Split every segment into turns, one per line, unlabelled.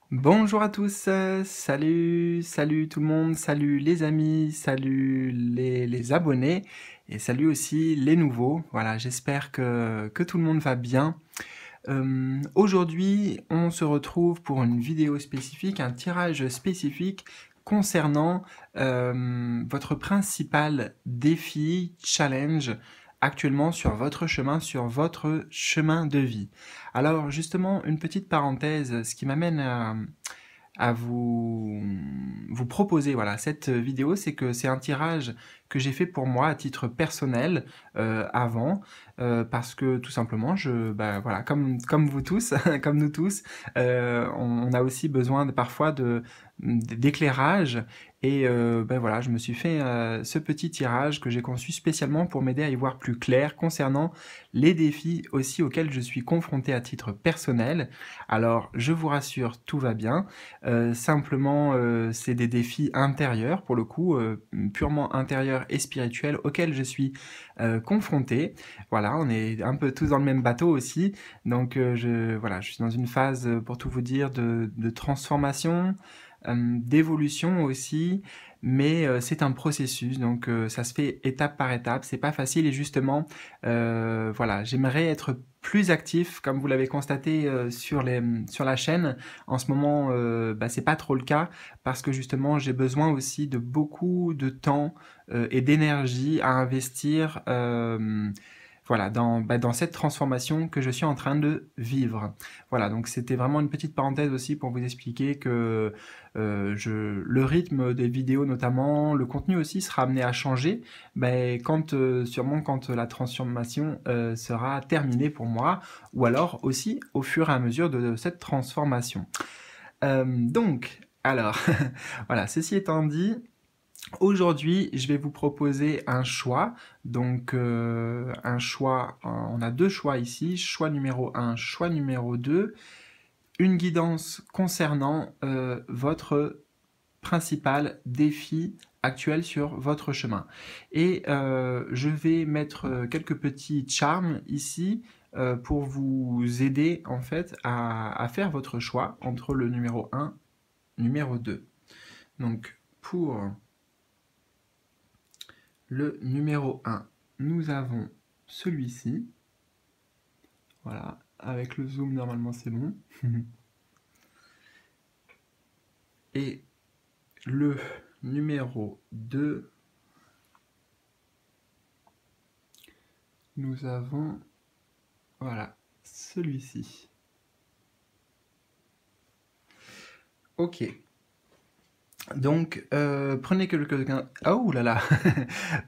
Bonjour à tous, salut tout le monde, salut les amis, salut les abonnés et salut aussi les nouveaux. Voilà, j'espère que tout le monde va bien. Aujourd'hui, on se retrouve pour une vidéo spécifique, un tirage spécifique concernant votre principal défi, challenge actuellement sur votre chemin de vie. Alors justement, une petite parenthèse, ce qui m'amène à vous proposer voilà, cette vidéo, c'est que c'est un tirage que j'ai fait pour moi à titre personnel avant, parce que tout simplement, voilà, comme vous tous, comme nous tous, on a aussi besoin parfois d'éclairage. Et voilà, je me suis fait ce petit tirage que j'ai conçu spécialement pour m'aider à y voir plus clair concernant les défis aussi auxquels je suis confronté à titre personnel. Alors, je vous rassure, tout va bien. Simplement, c'est des défis intérieurs, pour le coup, purement intérieurs et spirituels, auxquels je suis confronté. Voilà, on est un peu tous dans le même bateau aussi. Donc, voilà, je suis dans une phase, pour tout vous dire, de transformation, d'évolution aussi, mais c'est un processus, donc ça se fait étape par étape, c'est pas facile et justement, voilà, j'aimerais être plus actif, comme vous l'avez constaté sur la chaîne. En ce moment, c'est pas trop le cas parce que justement, j'ai besoin aussi de beaucoup de temps et d'énergie à investir. Voilà, dans cette transformation que je suis en train de vivre. Voilà, donc c'était vraiment une petite parenthèse aussi pour vous expliquer que le rythme des vidéos notamment, le contenu aussi sera amené à changer, sûrement quand la transformation sera terminée pour moi, ou alors aussi au fur et à mesure de cette transformation. Alors, voilà, ceci étant dit, aujourd'hui, je vais vous proposer un choix. Donc, un choix, on a deux choix ici, choix numéro 1, choix numéro 2, une guidance concernant votre principal défi actuel sur votre chemin. Et je vais mettre quelques petits charms ici pour vous aider en fait à faire votre choix entre le numéro 1 et le numéro 2. Donc pour le numéro 1, nous avons celui-ci. Voilà, avec le zoom normalement c'est bon. Et le numéro 2, nous avons, voilà, celui-ci. Ok. Donc, prenez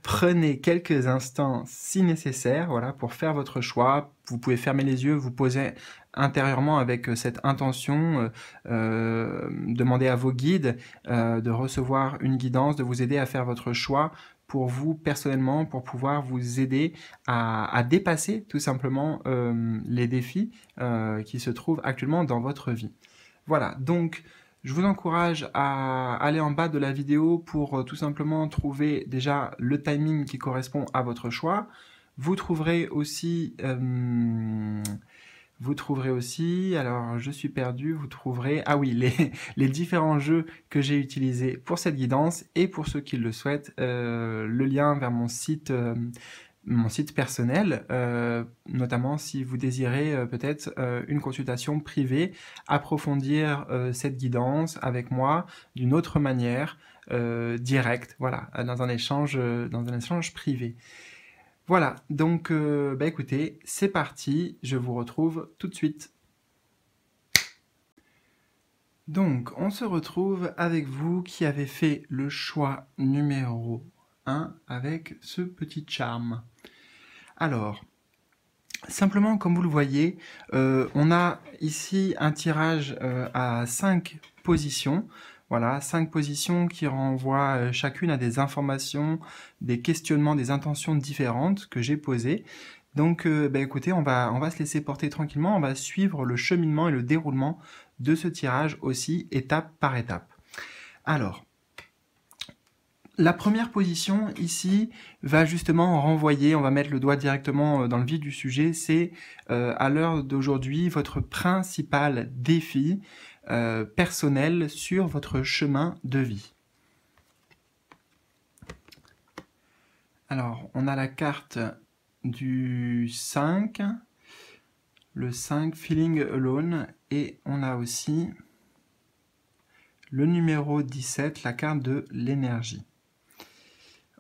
prenez quelques instants si nécessaire, voilà, pour faire votre choix. Vous pouvez fermer les yeux, vous poser intérieurement avec cette intention, demander à vos guides de recevoir une guidance, de vous aider à faire votre choix pour vous personnellement, pour pouvoir vous aider à dépasser tout simplement les défis qui se trouvent actuellement dans votre vie. Voilà, donc je vous encourage à aller en bas de la vidéo pour tout simplement trouver déjà le timing qui correspond à votre choix. Vous trouverez aussi, alors je suis perdu, vous trouverez, ah oui, les différents jeux que j'ai utilisés pour cette guidance et pour ceux qui le souhaitent, le lien vers mon site personnel, notamment si vous désirez peut-être une consultation privée, approfondir cette guidance avec moi d'une autre manière, directe, voilà, dans un échange privé. Voilà, donc écoutez, c'est parti, je vous retrouve tout de suite. Donc, on se retrouve avec vous qui avez fait le choix numéro 1 avec ce petit charme. Alors, simplement, comme vous le voyez, on a ici un tirage à 5 positions. Voilà, 5 positions qui renvoient chacune à des informations, des questionnements, des intentions différentes que j'ai posées. Donc, écoutez, on va se laisser porter tranquillement, on va suivre le cheminement et le déroulement de ce tirage aussi, étape par étape. Alors, La première position ici va justement renvoyer, on va mettre le doigt directement dans le vif du sujet, c'est à l'heure d'aujourd'hui votre principal défi personnel sur votre chemin de vie. Alors, on a la carte du 5, le 5, Feeling Alone, et on a aussi le numéro 17, la carte de l'énergie.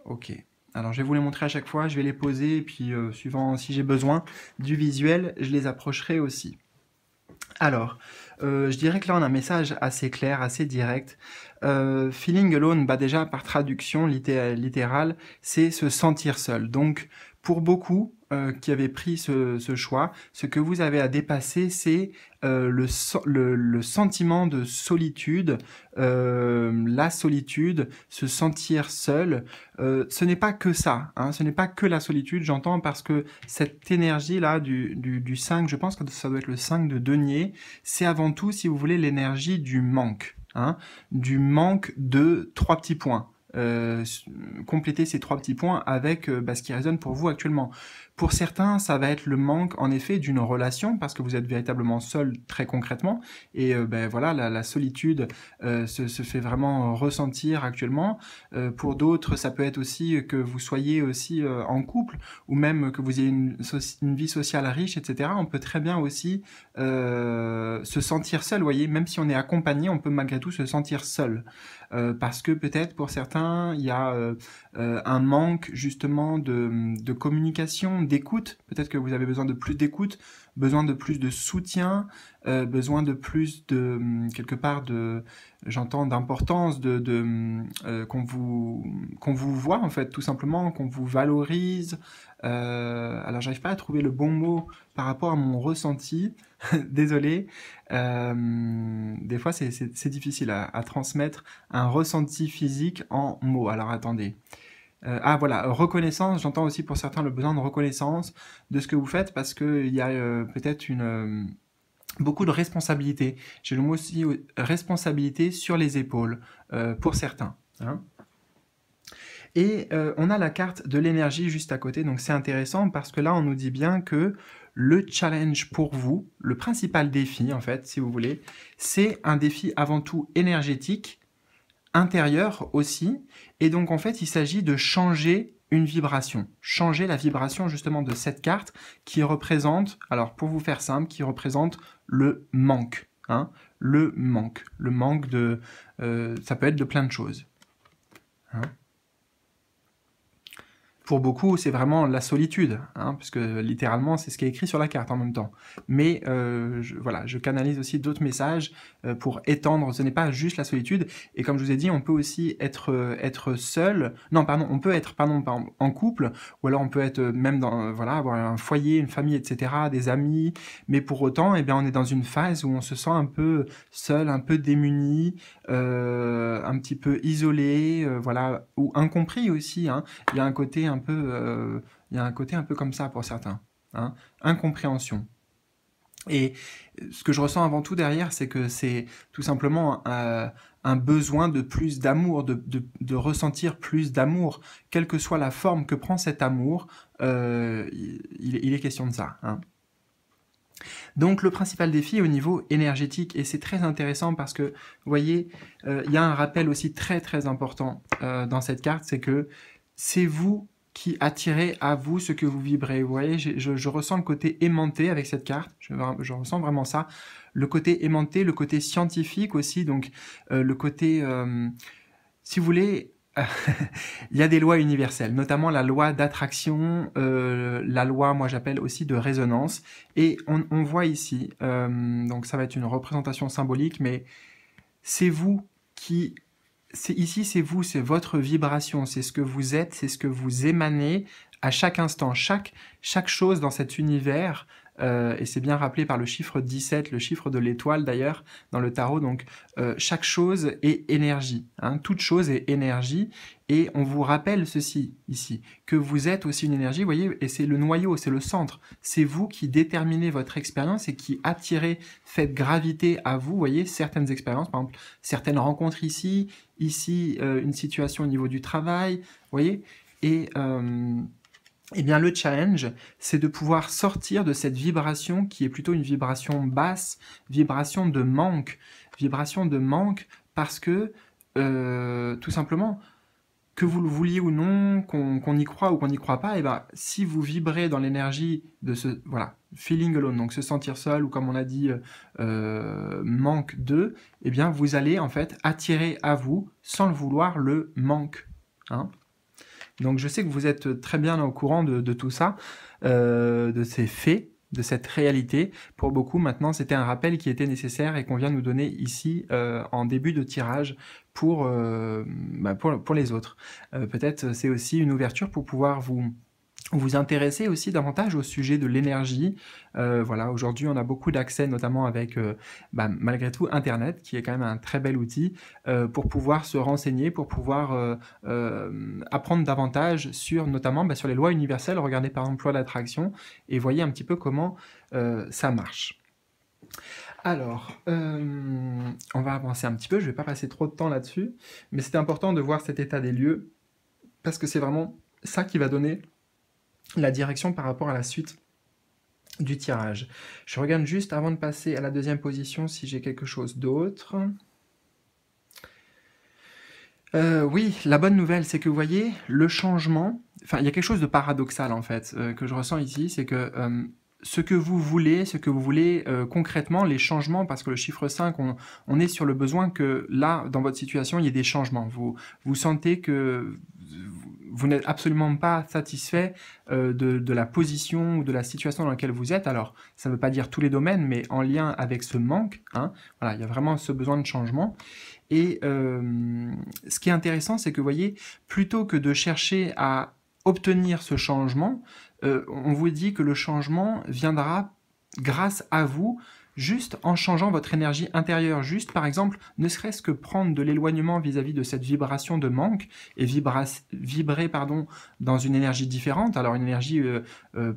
Ok, alors je vais vous les montrer à chaque fois, je vais les poser, et puis suivant si j'ai besoin du visuel, je les approcherai aussi. Alors, je dirais que là on a un message assez clair, assez direct. Feeling alone, bah déjà par traduction littérale, c'est se sentir seul. Donc pour beaucoup qui avaient pris ce choix, ce que vous avez à dépasser, c'est le sentiment de solitude, la solitude, se sentir seul. Ce n'est pas que ça, hein, ce n'est pas que la solitude, j'entends, parce que cette énergie-là du 5, je pense que ça doit être le 5 de denier, c'est avant tout, si vous voulez, l'énergie du manque. Hein, du manque de 3 petits points. Compléter ces 3 petits points avec ce qui résonne pour vous actuellement. Pour certains, ça va être le manque, en effet, d'une relation, parce que vous êtes véritablement seul, très concrètement, et voilà, la solitude se fait vraiment ressentir actuellement. Pour d'autres, ça peut être aussi que vous soyez aussi en couple, ou même que vous ayez une vie sociale riche, etc. On peut très bien aussi se sentir seul, vous voyez, même si on est accompagné, on peut malgré tout se sentir seul. Parce que peut-être pour certains, il y a un manque justement de communication, d'écoute. Peut-être que vous avez besoin de plus d'écoute, besoin de plus de soutien, besoin de plus de, quelque part, j'entends, d'importance, qu'on vous voit en fait, tout simplement, qu'on vous valorise. Alors j'arrive pas à trouver le bon mot par rapport à mon ressenti, désolé. Des fois c'est difficile à transmettre un ressenti physique en mots. Alors attendez. Voilà, reconnaissance, j'entends aussi pour certains le besoin de reconnaissance de ce que vous faites, parce qu'il y a peut-être beaucoup de responsabilité. J'ai le mot aussi responsabilité sur les épaules pour certains. Hein. Et on a la carte de l'énergie juste à côté, donc c'est intéressant parce que là on nous dit bien que le challenge pour vous, le principal défi en fait, si vous voulez, c'est un défi avant tout énergétique, intérieur aussi, et donc en fait il s'agit de changer une vibration, changer la vibration justement de cette carte qui représente, alors pour vous faire simple, qui représente le manque, hein, le manque de, ça peut être de plein de choses. Hein. Pour beaucoup, c'est vraiment la solitude, hein, puisque littéralement, c'est ce qui est écrit sur la carte en même temps. Mais voilà, je canalise aussi d'autres messages pour étendre, ce n'est pas juste la solitude. Et comme je vous ai dit, on peut aussi être seul, non, pardon, on peut être en couple, ou alors on peut être même dans, voilà, avoir un foyer, une famille, etc., des amis, mais pour autant, eh bien, on est dans une phase où on se sent un peu seul, un peu démuni, un petit peu isolé, voilà, ou incompris aussi, hein. Il y a un côté un peu comme ça pour certains, hein, incompréhension. Et ce que je ressens avant tout derrière, c'est que c'est tout simplement un besoin de plus d'amour, de ressentir plus d'amour, quelle que soit la forme que prend cet amour, il est question de ça. Hein. Donc le principal défi est au niveau énergétique, et c'est très intéressant parce que, vous voyez, il y a un rappel aussi très très important dans cette carte, c'est que c'est vous qui attirez à vous ce que vous vibrez. Vous voyez, je ressens le côté aimanté avec cette carte, je ressens vraiment ça, le côté aimanté, le côté scientifique aussi, donc le côté, si vous voulez, il y a des lois universelles, notamment la loi d'attraction, la loi, moi j'appelle aussi de résonance, et on voit ici, donc ça va être une représentation symbolique, mais c'est vous qui... Ici, c'est vous, c'est votre vibration, c'est ce que vous êtes, c'est ce que vous émanez à chaque instant. Chaque chose dans cet univers et c'est bien rappelé par le chiffre 17, le chiffre de l'étoile d'ailleurs, dans le tarot. Donc, chaque chose est énergie, hein, toute chose est énergie, et on vous rappelle ceci ici, que vous êtes aussi une énergie, vous voyez, et c'est le noyau, c'est le centre, c'est vous qui déterminez votre expérience et qui attirez, faites graviter à vous, vous voyez, certaines expériences, par exemple, certaines rencontres ici, une situation au niveau du travail, vous voyez, et eh bien, le challenge, c'est de pouvoir sortir de cette vibration qui est plutôt une vibration basse, vibration de manque parce que, tout simplement, que vous le vouliez ou non, qu'on y croit ou qu'on n'y croit pas, et ben, si vous vibrez dans l'énergie de ce, voilà, feeling alone, donc se sentir seul, ou comme on a dit, manque de, eh bien, vous allez en fait attirer à vous, sans le vouloir, le manque, hein. Donc je sais que vous êtes très bien au courant de tout ça, de ces faits, de cette réalité. Pour beaucoup, maintenant, c'était un rappel qui était nécessaire et qu'on vient nous donner ici en début de tirage pour les autres. Peut-être c'est aussi une ouverture pour pouvoir vous intéresser aussi davantage au sujet de l'énergie. Voilà, aujourd'hui, on a beaucoup d'accès, notamment avec, malgré tout, Internet, qui est quand même un très bel outil pour pouvoir se renseigner, pour pouvoir apprendre davantage sur, notamment, sur les lois universelles. Regardez par exemple loi d'attraction et voyez un petit peu comment ça marche. Alors, on va avancer un petit peu. Je ne vais pas passer trop de temps là-dessus, mais c'est important de voir cet état des lieux parce que c'est vraiment ça qui va donner la direction par rapport à la suite du tirage. Je regarde juste avant de passer à la deuxième position si j'ai quelque chose d'autre. Oui, la bonne nouvelle, c'est que vous voyez, le changement, enfin, il y a quelque chose de paradoxal en fait, que je ressens ici, c'est que ce que vous voulez concrètement, les changements, parce que le chiffre 5, on est sur le besoin que là, dans votre situation, il y ait des changements. Vous sentez que vous n'êtes absolument pas satisfait de la position ou de la situation dans laquelle vous êtes. Alors, ça ne veut pas dire tous les domaines, mais en lien avec ce manque, hein, voilà, il y a vraiment ce besoin de changement. Et ce qui est intéressant, c'est que vous voyez, plutôt que de chercher à obtenir ce changement, on vous dit que le changement viendra grâce à vous, juste en changeant votre énergie intérieure, juste par exemple, ne serait-ce que prendre de l'éloignement vis-à-vis de cette vibration de manque et vibrer dans une énergie différente, alors une énergie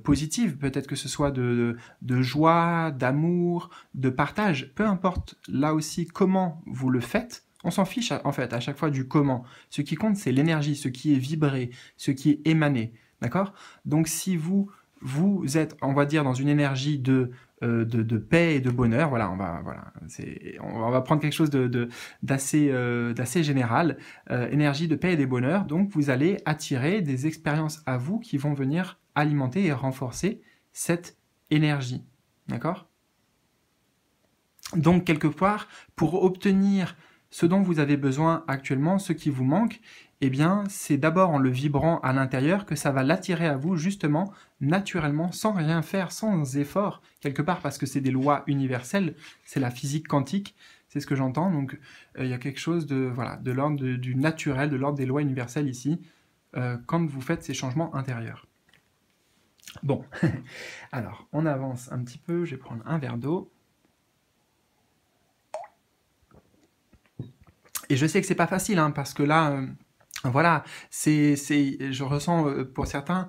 positive, peut-être que ce soit de joie, d'amour, de partage, peu importe là aussi comment vous le faites, on s'en fiche en fait à chaque fois du comment. Ce qui compte, c'est l'énergie, ce qui est vibré, ce qui est émané, d'accord? Donc si vous êtes, on va dire, dans une énergie de paix et de bonheur, voilà, on va prendre quelque chose d'assez général, énergie de paix et de bonheur, donc vous allez attirer des expériences à vous qui vont venir alimenter et renforcer cette énergie, d'accord? Donc quelque part, pour obtenir ce dont vous avez besoin actuellement, ce qui vous manque, eh bien, c'est d'abord en le vibrant à l'intérieur que ça va l'attirer à vous, justement, naturellement, sans rien faire, sans effort, quelque part, parce que c'est des lois universelles, c'est la physique quantique, c'est ce que j'entends, donc il y a quelque chose de l'ordre du naturel, de l'ordre des lois universelles ici, quand vous faites ces changements intérieurs. Bon, alors, on avance un petit peu, je vais prendre un verre d'eau. Et je sais que c'est pas facile, hein, parce que là, voilà, je ressens pour certains,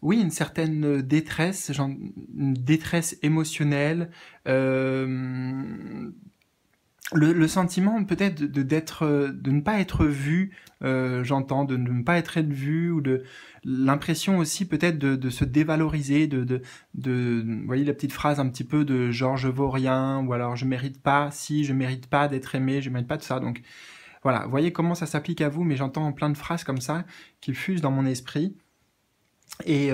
oui, une certaine détresse, une détresse émotionnelle, le sentiment peut-être de ne pas être vu, j'entends, de ne pas être vu, ou de l'impression aussi peut-être de se dévaloriser, vous voyez la petite phrase un petit peu de genre je vaux rien, ou alors je mérite pas d'être aimé, je mérite pas de ça, donc voilà, vous voyez comment ça s'applique à vous, mais j'entends plein de phrases comme ça qui fusent dans mon esprit. Et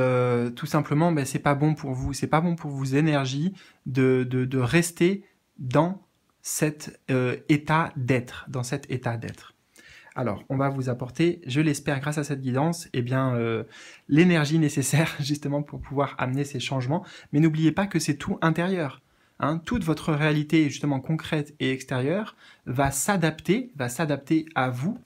tout simplement, c'est pas bon pour vous, c'est pas bon pour vos énergies de rester dans cet état d'être, Alors, on va vous apporter, je l'espère, grâce à cette guidance, l'énergie nécessaire justement pour pouvoir amener ces changements. Mais n'oubliez pas que c'est tout intérieur. Hein, toute votre réalité justement concrète et extérieure va s'adapter à vous,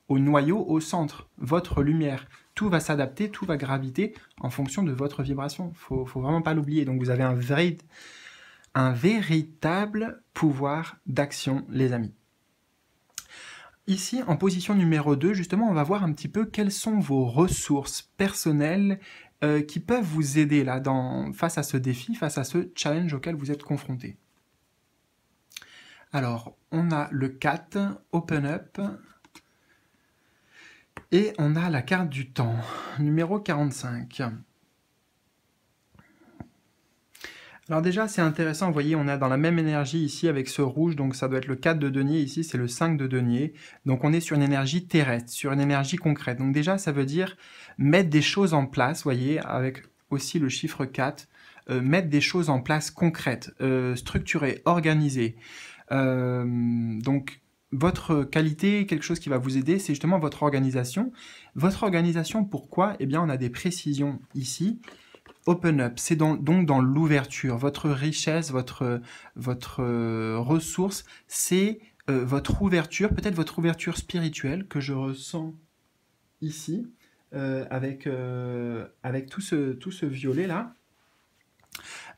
au noyau, au centre, votre lumière. tout va s'adapter, tout va graviter en fonction de votre vibration. Faut vraiment pas l'oublier. Donc vous avez un véritable pouvoir d'action, les amis. Ici, en position numéro 2, justement, on va voir un petit peu quelles sont vos ressources personnelles qui peuvent vous aider là, face à ce défi, face à ce challenge auquel vous êtes confronté. Alors, on a le 4, Open Up, et on a la carte du temps, numéro 45. Alors déjà, c'est intéressant, vous voyez, on a dans la même énergie ici avec ce rouge, donc ça doit être le 4 de denier, ici c'est le 5 de denier. Donc on est sur une énergie terrestre, sur une énergie concrète. Donc déjà, ça veut dire mettre des choses en place, vous voyez, avec aussi le chiffre 4, mettre des choses en place concrètes, structurées, organisées. Donc votre qualité, quelque chose qui va vous aider, c'est justement votre organisation. Votre organisation, pourquoi? Eh bien, on a des précisions ici. Open up, c'est donc dans l'ouverture. Votre richesse, votre ressource, c'est votre ouverture, peut-être votre ouverture spirituelle que je ressens ici, avec tout ce violet-là.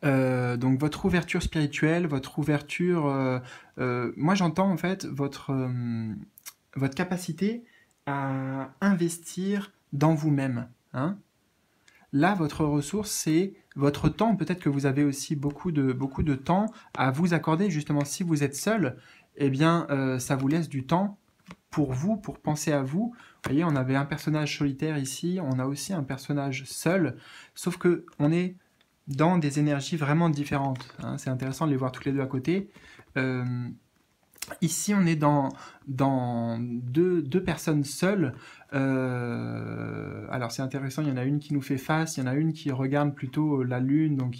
Donc votre ouverture spirituelle, votre ouverture... moi j'entends en fait votre capacité à investir dans vous-même. Hein. Là, votre ressource, c'est votre temps. Peut-être que vous avez aussi beaucoup de temps à vous accorder. Justement, si vous êtes seul, eh bien, ça vous laisse du temps pour vous, pour penser à vous. Vous voyez, on avait un personnage solitaire ici, on a aussi un personnage seul, sauf que on est dans des énergies vraiment différentes. Hein. C'est intéressant de les voir toutes les deux à côté. Ici, on est dans deux personnes seules. Alors, c'est intéressant, il y en a une qui nous fait face, il y en a une qui regarde plutôt la lune, donc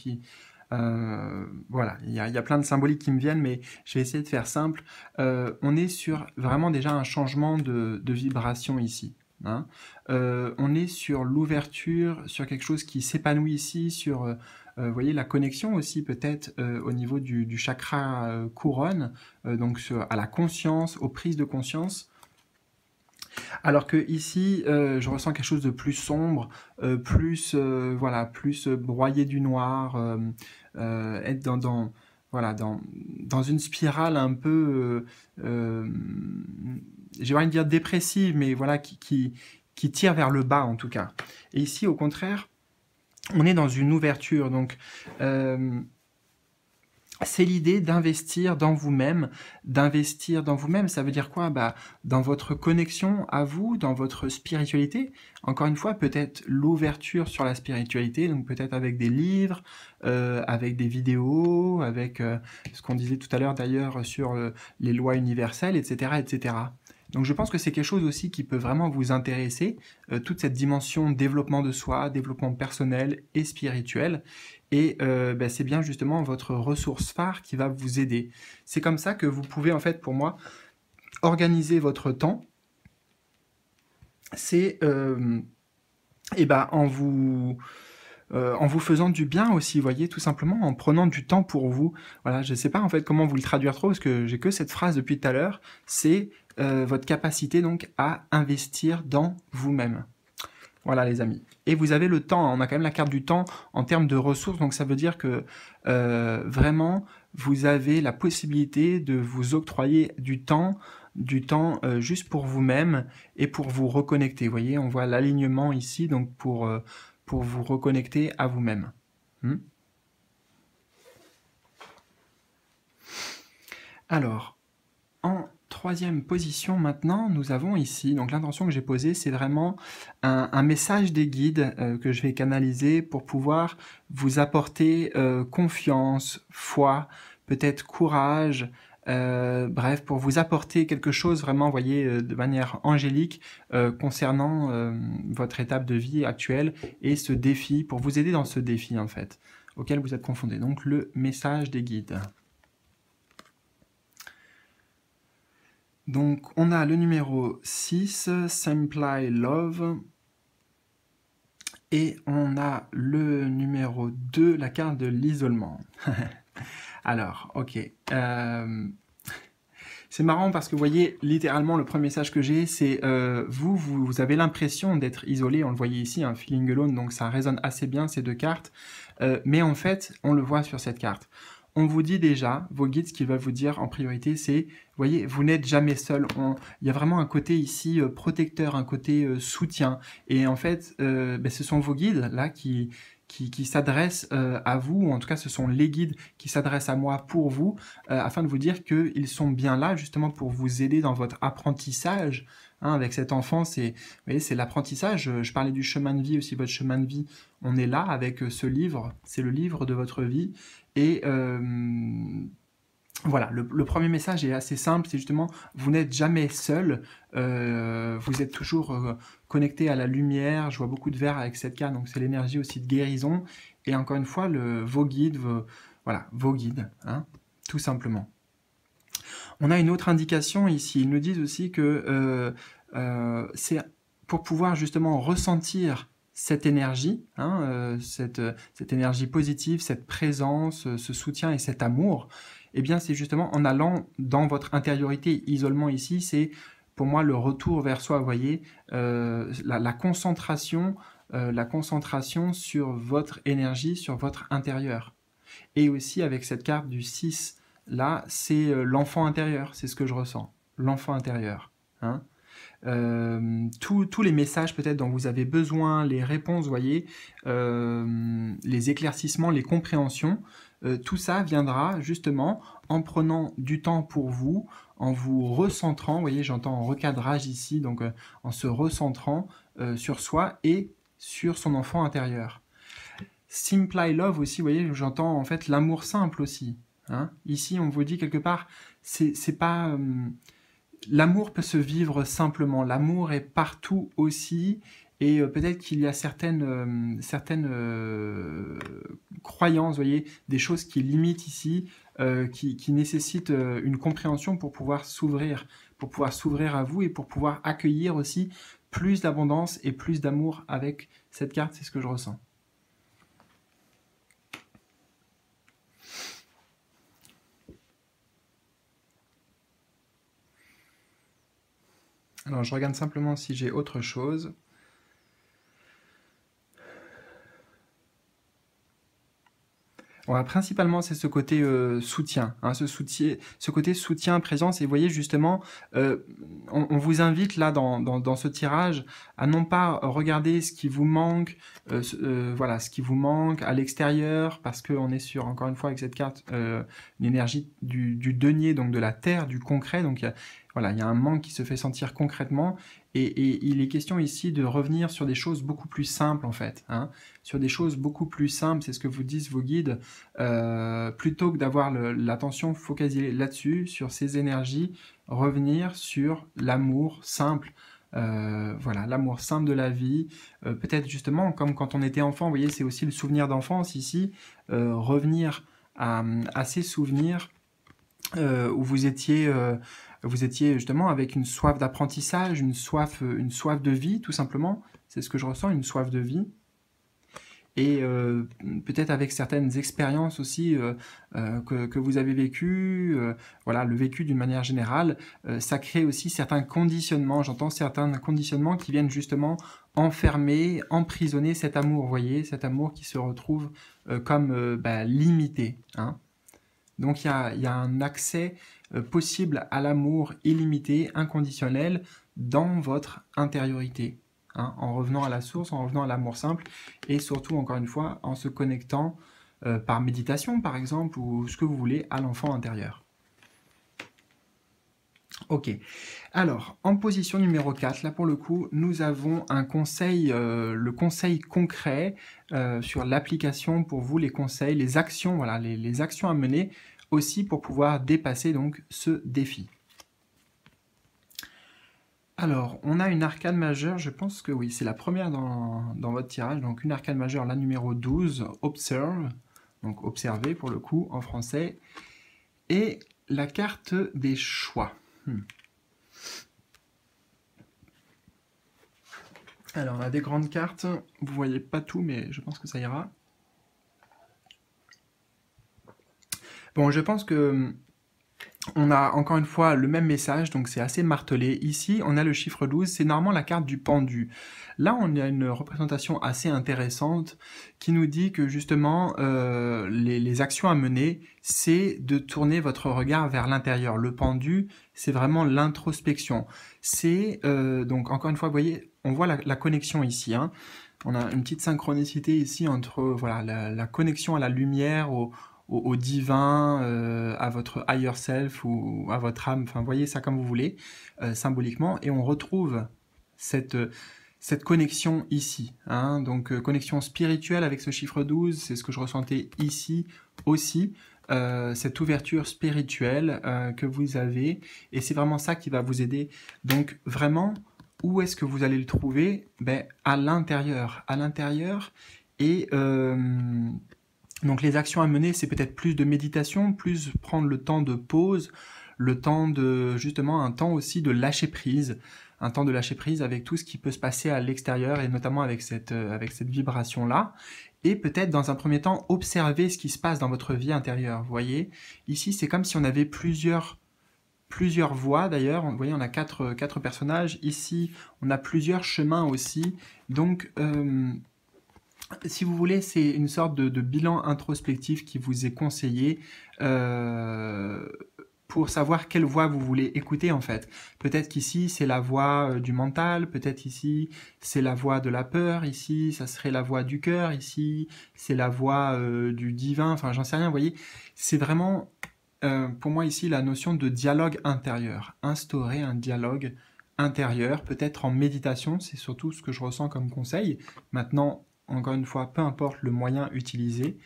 voilà, il y a plein de symboliques qui me viennent, mais je vais essayer de faire simple. On est sur vraiment déjà un changement de vibration ici. Hein. On est sur l'ouverture, sur quelque chose qui s'épanouit ici, sur... vous voyez la connexion aussi peut-être au niveau du chakra couronne, donc à la conscience, aux prises de conscience. Alors que ici, je ressens quelque chose de plus sombre, plus broyé du noir, être dans une spirale un peu, j'ai envie de dire dépressive, mais voilà, qui tire vers le bas en tout cas. Et ici, au contraire, on est dans une ouverture, donc c'est l'idée d'investir dans vous-même. D'investir dans vous-même, ça veut dire quoi? Dans votre connexion à vous, dans votre spiritualité. Encore une fois, peut-être l'ouverture sur la spiritualité, donc peut-être avec des livres, avec des vidéos, avec ce qu'on disait tout à l'heure d'ailleurs sur les lois universelles, etc., etc. Donc je pense que c'est quelque chose aussi qui peut vraiment vous intéresser, toute cette dimension développement de soi, développement personnel et spirituel. Et c'est bien justement votre ressource phare qui va vous aider. C'est comme ça que vous pouvez, en fait, pour moi, organiser votre temps. C'est en vous faisant du bien aussi, vous voyez, tout simplement en prenant du temps pour vous. Voilà, je ne sais pas en fait comment vous le traduire trop, parce que j'ai que cette phrase depuis tout à l'heure. C'est votre capacité donc à investir dans vous-même. Voilà les amis. Et vous avez le temps, on a quand même la carte du temps en termes de ressources, donc ça veut dire que vraiment vous avez la possibilité de vous octroyer du temps juste pour vous-même et pour vous reconnecter. Vous voyez, on voit l'alignement ici, donc pour vous reconnecter à vous-même. Alors, en troisième position maintenant, nous avons ici, donc l'intention que j'ai posée, c'est vraiment un message des guides que je vais canaliser pour pouvoir vous apporter confiance, foi, peut-être courage, bref, pour vous apporter quelque chose vraiment, vous voyez, de manière angélique concernant votre étape de vie actuelle et ce défi, pour vous aider dans ce défi en fait, auquel vous êtes confronté. Donc le message des guides. Donc, on a le numéro 6, Simply Love. Et on a le numéro 2, la carte de l'isolement. Alors, ok. C'est marrant parce que vous voyez, littéralement, le premier message que j'ai, c'est vous avez l'impression d'être isolé, on le voyait ici, un feeling alone, donc ça résonne assez bien ces deux cartes, mais en fait, on le voit sur cette carte. On vous dit déjà, vos guides, ce qu'ils veulent vous dire en priorité, c'est, vous voyez, vous n'êtes jamais seul. Il y a vraiment un côté ici protecteur, un côté soutien. Et en fait, ce sont vos guides là qui s'adressent à vous, ou en tout cas ce sont les guides qui s'adressent à moi pour vous, afin de vous dire qu'ils sont bien là justement pour vous aider dans votre apprentissage. Hein, avec cet enfant, c'est l'apprentissage. Je parlais du chemin de vie aussi, votre chemin de vie. On est là avec ce livre, c'est le livre de votre vie. Et voilà, le premier message est assez simple, c'est justement, vous n'êtes jamais seul, vous êtes toujours connecté à la lumière. Je vois beaucoup de verre avec cette carte, donc c'est l'énergie aussi de guérison. Et encore une fois, vos guides, voilà, vos guides, hein, tout simplement. On a une autre indication ici, ils nous disent aussi que c'est pour pouvoir justement ressentir cette énergie, hein, cette énergie positive, cette présence, ce soutien et cet amour, eh bien c'est justement en allant dans votre intériorité. Isolement ici, c'est pour moi le retour vers soi, vous voyez, la concentration sur votre énergie, sur votre intérieur. Et aussi avec cette carte du 6, là, c'est l'enfant intérieur, c'est ce que je ressens, l'enfant intérieur. Hein. Tous les messages peut-être dont vous avez besoin, les réponses, vous voyez, les éclaircissements, les compréhensions, tout ça viendra justement en prenant du temps pour vous, en vous recentrant, vous voyez, j'entends en recadrage ici, donc en se recentrant sur soi et sur son enfant intérieur. Simply Love aussi, vous voyez, j'entends en fait l'amour simple aussi. Hein. Ici, on vous dit quelque part, c'est pas... l'amour peut se vivre simplement, l'amour est partout aussi, et peut-être qu'il y a certaines croyances, vous voyez, des choses qui limitent ici, qui nécessitent une compréhension pour pouvoir s'ouvrir à vous et pour pouvoir accueillir aussi plus d'abondance et plus d'amour avec cette carte, c'est ce que je ressens. Alors, je regarde simplement si j'ai autre chose. Ouais, principalement, c'est ce côté soutien, hein, ce côté soutien, présence. Et vous voyez, justement, on vous invite là, dans ce tirage, à non pas regarder ce qui vous manque, voilà, ce qui vous manque à l'extérieur, parce qu'on est sur, encore une fois, avec cette carte, l'énergie du denier, donc de la terre, du concret. Donc, voilà, il y a un manque qui se fait sentir concrètement. Et il est question ici de revenir sur des choses beaucoup plus simples, en fait. Hein, sur des choses beaucoup plus simples, c'est ce que vous disent vos guides. Plutôt que d'avoir l'attention focalisée là-dessus, sur ces énergies, revenir sur l'amour simple. Voilà, l'amour simple de la vie. Peut-être justement, comme quand on était enfant, vous voyez, c'est aussi le souvenir d'enfance ici. Revenir à ces souvenirs où vous étiez justement avec une soif d'apprentissage, une soif de vie, tout simplement. C'est ce que je ressens, une soif de vie. Et peut-être avec certaines expériences aussi que vous avez vécues, voilà, le vécu d'une manière générale, ça crée aussi certains conditionnements, j'entends certains conditionnements qui viennent justement enfermer, emprisonner cet amour, vous voyez, cet amour qui se retrouve comme limité. Hein. Donc il y a un accès possible à l'amour illimité, inconditionnel, dans votre intériorité. Hein, en revenant à la source, en revenant à l'amour simple, et surtout, encore une fois, en se connectant par méditation, par exemple, ou ce que vous voulez, à l'enfant intérieur. Ok, alors, en position numéro 4, là pour le coup, nous avons un conseil, le conseil concret sur l'application pour vous, les conseils, les actions, voilà, les actions à mener, aussi pour pouvoir dépasser donc ce défi. Alors, on a une arcane majeure, je pense que oui, c'est la première dans votre tirage, donc une arcane majeure, la numéro 12, Observe, donc observer pour le coup en français, et la carte des choix. Alors, on a des grandes cartes, vous voyez pas tout, mais je pense que ça ira. Bon, je pense que On a encore une fois le même message, donc c'est assez martelé. Ici, on a le chiffre 12, c'est normalement la carte du pendu. Là, on a une représentation assez intéressante qui nous dit que justement, les actions à mener, c'est de tourner votre regard vers l'intérieur. Le pendu, c'est vraiment l'introspection. C'est, donc encore une fois, vous voyez, on voit la connexion ici, hein. On a une petite synchronicité ici entre voilà, la connexion à la lumière, au divin, à votre higher self ou à votre âme, enfin voyez ça comme vous voulez, symboliquement, et on retrouve cette, cette connexion ici, hein, donc connexion spirituelle avec ce chiffre 12, c'est ce que je ressentais ici aussi, cette ouverture spirituelle que vous avez, et c'est vraiment ça qui va vous aider. Donc vraiment, où est-ce que vous allez le trouver? Ben, à l'intérieur, et donc les actions à mener, c'est peut-être plus de méditation, plus prendre le temps de pause, le temps de justement un temps aussi de lâcher prise, un temps de lâcher prise avec tout ce qui peut se passer à l'extérieur et notamment avec cette vibration-là. Et peut-être dans un premier temps observer ce qui se passe dans votre vie intérieure. Vous voyez, ici c'est comme si on avait plusieurs voies d'ailleurs. Vous voyez, on a quatre personnages. Ici, on a plusieurs chemins aussi. Donc si vous voulez, c'est une sorte de bilan introspectif qui vous est conseillé pour savoir quelle voix vous voulez écouter en fait. Peut-être qu'ici, c'est la voix du mental, peut-être ici, c'est la voix de la peur, ici, ça serait la voix du cœur, ici, c'est la voix du divin, enfin j'en sais rien, vous voyez. C'est vraiment, pour moi ici, la notion de dialogue intérieur. Instaurer un dialogue intérieur, peut-être en méditation, c'est surtout ce que je ressens comme conseil. Maintenant, encore une fois, peu importe le moyen utilisé.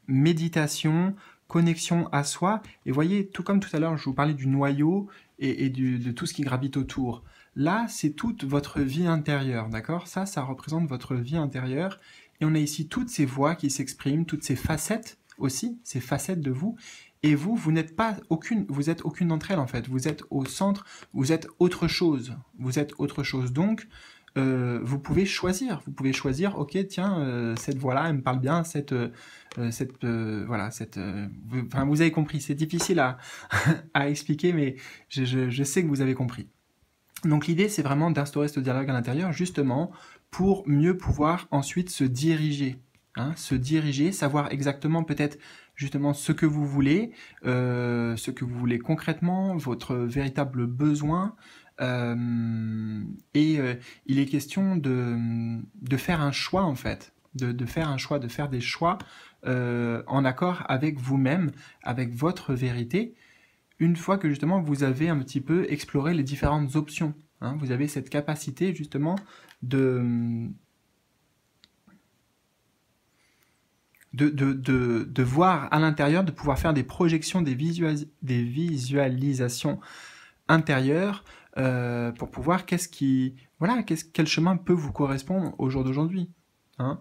Méditation, connexion à soi. Et voyez, tout comme tout à l'heure, je vous parlais du noyau et de tout ce qui gravite autour. Là, c'est toute votre vie intérieure, d'accord? Ça représente votre vie intérieure. Et on a ici toutes ces voix qui s'expriment, toutes ces facettes aussi, ces facettes de vous. Et vous n'êtes pas aucune, vous êtes aucune d'entre elles en fait. Vous êtes au centre, vous êtes autre chose. Vous êtes autre chose. Donc, vous pouvez choisir. Vous pouvez choisir, ok, tiens, cette voix-là, elle me parle bien, voilà, enfin, vous avez compris, c'est difficile à expliquer, mais je sais que vous avez compris. Donc l'idée, c'est vraiment d'instaurer ce dialogue à l'intérieur, justement, pour mieux pouvoir ensuite se diriger. Hein, se diriger, savoir exactement peut-être justement ce que vous voulez concrètement, votre véritable besoin. Il est question de faire un choix en fait, de faire un choix, de faire des choix en accord avec vous-même, avec votre vérité, une fois que justement vous avez un petit peu exploré les différentes options. Hein, vous avez cette capacité justement de voir à l'intérieur, de pouvoir faire des projections, des visualisations intérieures pour pouvoir quel chemin peut vous correspondre au jour d'aujourd'hui. Hein.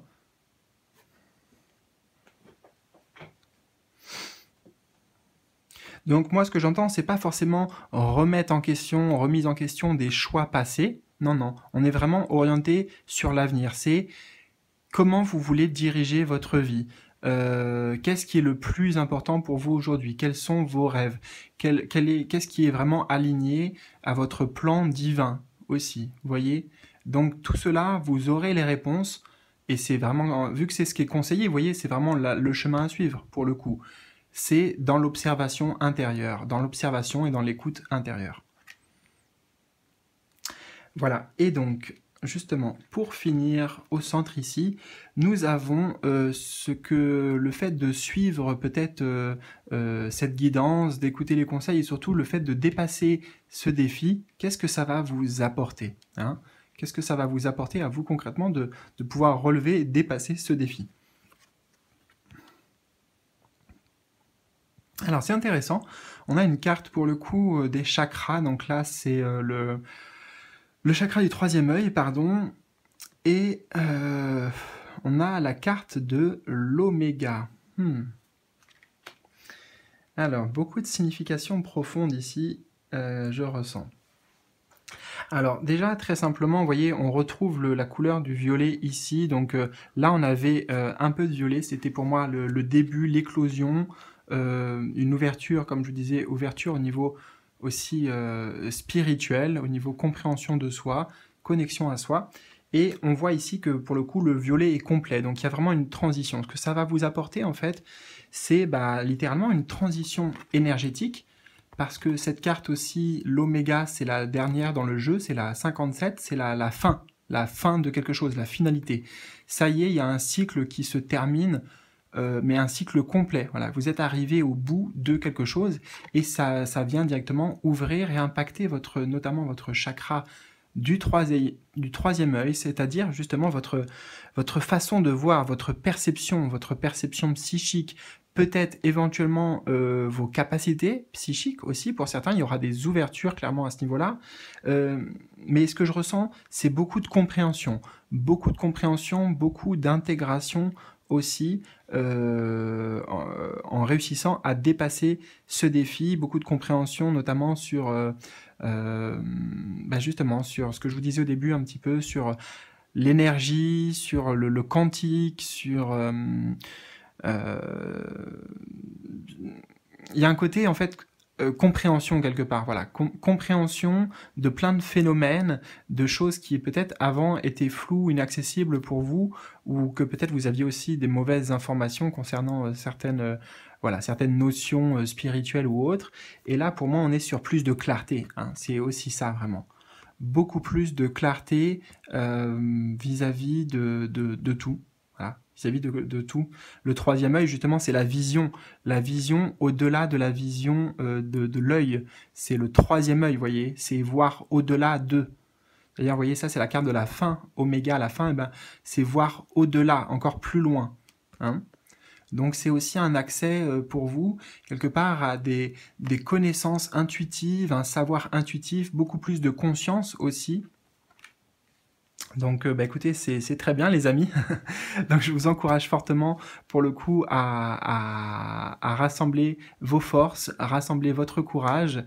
Donc moi, ce que j'entends, c'est pas forcément remise en question des choix passés. Non, non, on est vraiment orienté sur l'avenir. C'est comment vous voulez diriger votre vie. Qu'est-ce qui est le plus important pour vous aujourd'hui? Quels sont vos rêves? Qu'est-ce qui est vraiment aligné à votre plan divin aussi? Vous voyez? Donc tout cela, vous aurez les réponses. Et c'est vraiment, vu que c'est ce qui est conseillé, vous voyez, c'est vraiment le chemin à suivre pour le coup. C'est dans l'observation intérieure, dans l'observation et dans l'écoute intérieure. Voilà, et donc, justement, pour finir au centre ici, nous avons le fait de suivre peut-être cette guidance, d'écouter les conseils et surtout le fait de dépasser ce défi, qu'est-ce que ça va vous apporter, hein? Qu'est-ce que ça va vous apporter à vous concrètement de pouvoir relever et dépasser ce défi? Alors c'est intéressant, on a une carte pour le coup des chakras, donc là c'est le chakra du troisième œil, pardon, et on a la carte de l'oméga. Alors, beaucoup de significations profondes ici, je ressens. Alors déjà, très simplement, vous voyez, on retrouve la couleur du violet ici, donc là on avait un peu de violet, c'était pour moi le début, l'éclosion, une ouverture, comme je vous disais, ouverture au niveau aussi spirituel, au niveau compréhension de soi, connexion à soi. Et on voit ici que pour le coup, le violet est complet. Donc il y a vraiment une transition. Ce que ça va vous apporter, en fait, c'est littéralement une transition énergétique. Parce que cette carte aussi, l'oméga, c'est la dernière dans le jeu, c'est la 57, c'est la fin de quelque chose, la finalité. Ça y est, il y a un cycle qui se termine, mais un cycle complet. Voilà, vous êtes arrivé au bout de quelque chose et ça vient directement ouvrir et impacter notamment votre chakra du troisième œil, c'est-à-dire justement votre façon de voir, votre perception psychique, peut-être éventuellement vos capacités psychiques aussi. Pour certains, il y aura des ouvertures clairement à ce niveau-là. Mais ce que je ressens, c'est beaucoup de compréhension, beaucoup d'intégration aussi en réussissant à dépasser ce défi, beaucoup de compréhension notamment sur justement sur ce que je vous disais au début un petit peu sur l'énergie, sur le quantique, sur il y a un côté en fait compréhension quelque part, voilà, compréhension de plein de phénomènes, de choses qui peut-être avant étaient floues, inaccessibles pour vous, ou que peut-être vous aviez aussi des mauvaises informations concernant certaines notions spirituelles ou autres. Et là, pour moi, on est sur plus de clarté, hein, c'est aussi ça vraiment. Beaucoup plus de clarté vis-à-vis de tout. Voilà, vis-à-vis de tout. Le troisième œil, justement, c'est la vision au-delà de la vision de l'œil. C'est le troisième œil, vous voyez, c'est voir au-delà de. D'ailleurs, vous voyez, ça, c'est la carte de la fin, oméga, à la fin, c'est voir au-delà, encore plus loin. Hein. Donc, c'est aussi un accès pour vous, quelque part, à des connaissances intuitives, un savoir intuitif, beaucoup plus de conscience aussi. Donc écoutez, c'est très bien les amis. Donc je vous encourage fortement pour le coup à rassembler vos forces, à rassembler votre courage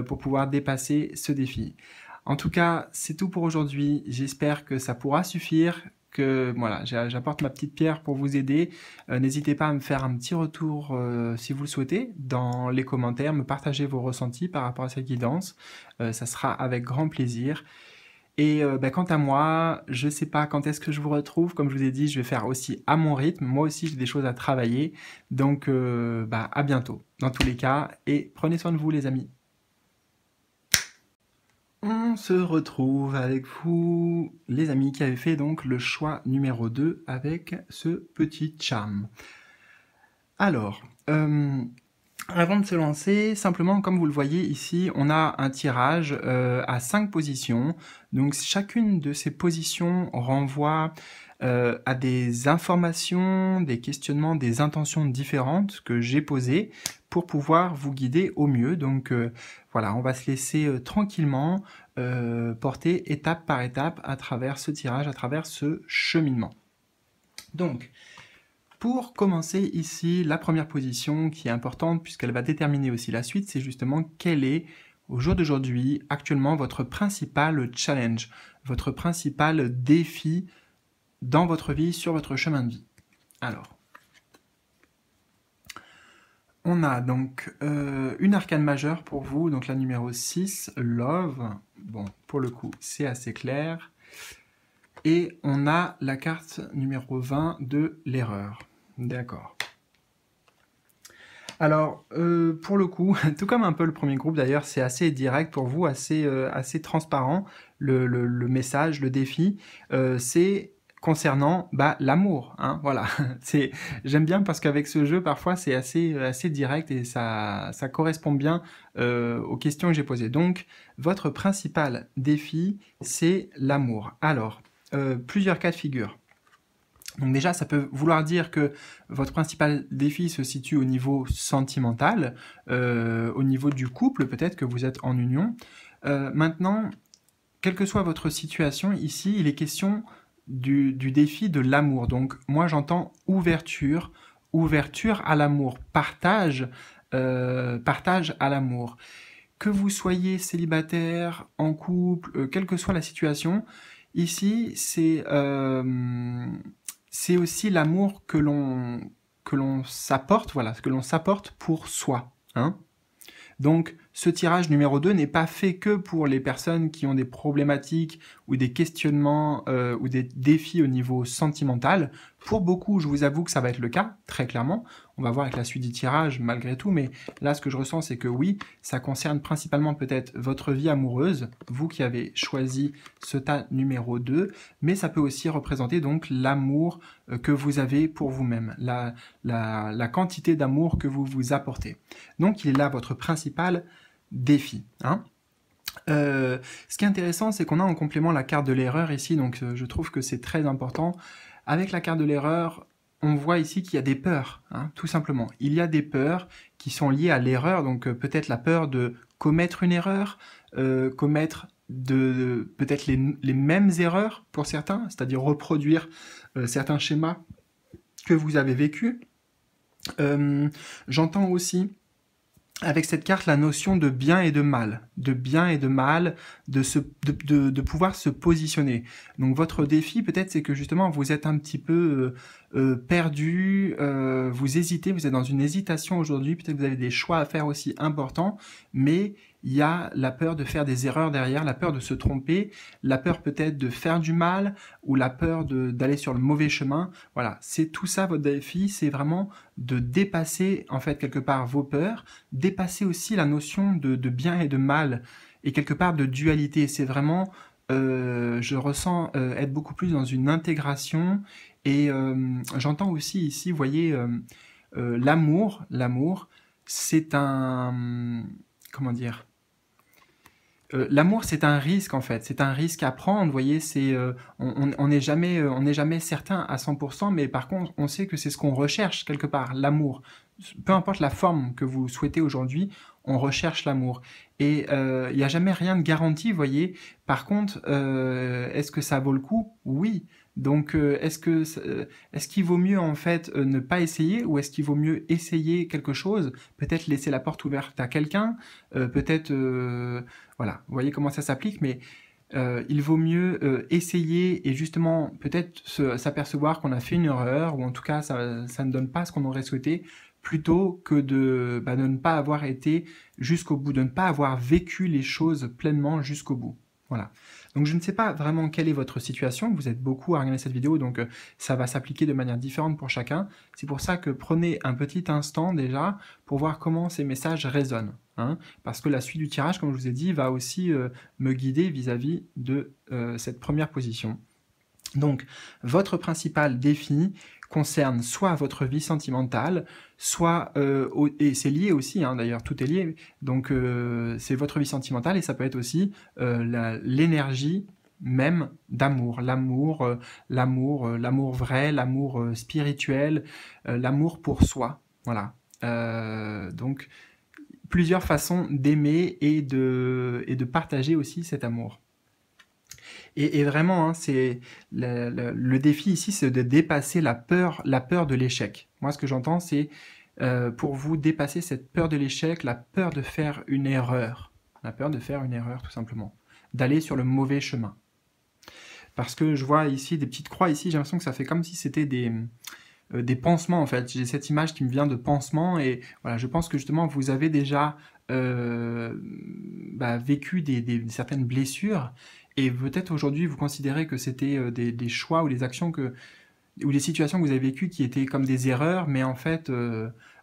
pour pouvoir dépasser ce défi. En tout cas, c'est tout pour aujourd'hui. J'espère que ça pourra suffire, que voilà, j'apporte ma petite pierre pour vous aider. N'hésitez pas à me faire un petit retour si vous le souhaitez dans les commentaires, me partager vos ressentis par rapport à cette guidance. Ça sera avec grand plaisir. Et quant à moi, je ne sais pas quand est-ce que je vous retrouve. Comme je vous ai dit, je vais faire aussi à mon rythme. Moi aussi, j'ai des choses à travailler. Donc, à bientôt, dans tous les cas. Et prenez soin de vous, les amis. On se retrouve avec vous, les amis, qui avaient fait donc le choix numéro 2 avec ce petit charme. Alors, avant de se lancer, simplement, comme vous le voyez ici, on a un tirage à 5 positions. Donc, chacune de ces positions renvoie à des informations, des questionnements, des intentions différentes que j'ai posées pour pouvoir vous guider au mieux. Donc, voilà, on va se laisser tranquillement porter étape par étape à travers ce tirage, à travers ce cheminement. Donc, pour commencer ici, la première position qui est importante puisqu'elle va déterminer aussi la suite, c'est justement quel est, au jour d'aujourd'hui, actuellement votre principal challenge, votre principal défi dans votre vie, sur votre chemin de vie. Alors, on a donc une arcane majeure pour vous, donc la numéro 6, Love. Bon, pour le coup, c'est assez clair. Et on a la carte numéro 20 de l'erreur. D'accord. Alors, pour le coup, tout comme un peu le premier groupe d'ailleurs, c'est assez direct pour vous, assez transparent, le message, le défi. C'est concernant l'amour, hein, voilà. J'aime bien parce qu'avec ce jeu, parfois, c'est assez direct et ça correspond bien aux questions que j'ai posées. Donc, votre principal défi, c'est l'amour. Alors, plusieurs cas de figure. Donc déjà, ça peut vouloir dire que votre principal défi se situe au niveau sentimental, au niveau du couple, peut-être que vous êtes en union. Maintenant, quelle que soit votre situation, ici, il est question du défi de l'amour. Donc moi, j'entends ouverture à l'amour, partage à l'amour. Que vous soyez célibataire, en couple, quelle que soit la situation, ici, c'est aussi l'amour que l'on l'on s'apporte, voilà, ce que l'on s'apporte pour soi, hein. Donc, ce tirage numéro 2 n'est pas fait que pour les personnes qui ont des problématiques ou des questionnements ou des défis au niveau sentimental. Pour beaucoup, je vous avoue que ça va être le cas, très clairement. On va voir avec la suite du tirage malgré tout, mais là, ce que je ressens, c'est que oui, ça concerne principalement peut-être votre vie amoureuse, vous qui avez choisi ce tas numéro 2, mais ça peut aussi représenter donc l'amour que vous avez pour vous-même, la quantité d'amour que vous vous apportez. Donc, il est là votre principal défi, hein. Ce qui est intéressant, c'est qu'on a en complément la carte de l'erreur ici, donc je trouve que c'est très important. Avec la carte de l'erreur, on voit ici qu'il y a des peurs, hein, tout simplement. Il y a des peurs qui sont liées à l'erreur, donc peut-être la peur de commettre une erreur, commettre peut-être les mêmes erreurs pour certains, c'est-à-dire reproduire certains schémas que vous avez vécus. J'entends aussi avec cette carte la notion de bien et de mal, de pouvoir se positionner. Donc votre défi peut-être c'est que justement vous êtes un petit peu perdu, vous hésitez, vous êtes dans une hésitation aujourd'hui, peut-être que vous avez des choix à faire aussi importants, mais il y a la peur de faire des erreurs derrière, la peur de se tromper, la peur peut-être de faire du mal, ou la peur d'aller sur le mauvais chemin. Voilà, c'est tout ça votre défi, c'est vraiment de dépasser en fait quelque part vos peurs, dépasser aussi la notion de bien et de mal, et quelque part de dualité. C'est vraiment, je ressens être beaucoup plus dans une intégration, et j'entends aussi ici, vous voyez, l'amour, c'est un... comment dire, l'amour, c'est un risque en fait, c'est un risque à prendre. Vous voyez, on n'est jamais certain à 100%, mais par contre, on sait que c'est ce qu'on recherche quelque part, l'amour. Peu importe la forme que vous souhaitez aujourd'hui, on recherche l'amour. Et il n'y a jamais rien de garanti, vous voyez. Par contre, est-ce que ça vaut le coup? Oui. Donc, est-ce qu'il vaut mieux en fait ne pas essayer, ou est-ce qu'il vaut mieux essayer quelque chose, peut-être laisser la porte ouverte à quelqu'un, peut-être, voilà, vous voyez comment ça s'applique, mais il vaut mieux essayer et justement peut-être s'apercevoir qu'on a fait une erreur, ou en tout cas ça ne donne pas ce qu'on aurait souhaité, plutôt que de ne pas avoir été jusqu'au bout, de ne pas avoir vécu les choses pleinement jusqu'au bout. Voilà. Donc je ne sais pas vraiment quelle est votre situation, vous êtes beaucoup à regarder cette vidéo, donc ça va s'appliquer de manière différente pour chacun. C'est pour ça que prenez un petit instant déjà pour voir comment ces messages résonnent, hein, parce que la suite du tirage, comme je vous ai dit, va aussi me guider vis-à-vis de cette première position. Donc, votre principal défi concerne soit votre vie sentimentale, soit, et c'est lié aussi, hein, d'ailleurs, tout est lié, donc c'est votre vie sentimentale, et ça peut être aussi l'énergie même d'amour, l'amour vrai, l'amour spirituel, l'amour pour soi, voilà. Donc, plusieurs façons d'aimer et de partager aussi cet amour. Et vraiment, hein, c'est le défi ici, c'est de dépasser la peur de l'échec. Moi, ce que j'entends, c'est pour vous dépasser cette peur de l'échec, la peur de faire une erreur. La peur de faire une erreur, tout simplement. D'aller sur le mauvais chemin. Parce que je vois ici des petites croix, ici, j'ai l'impression que ça fait comme si c'était des pansements, en fait. J'ai cette image qui me vient de pansement, et voilà, je pense que justement, vous avez déjà vécu certaines blessures, et peut-être aujourd'hui vous considérez que c'était des choix ou des actions ou des situations que vous avez vécues qui étaient comme des erreurs, mais en fait,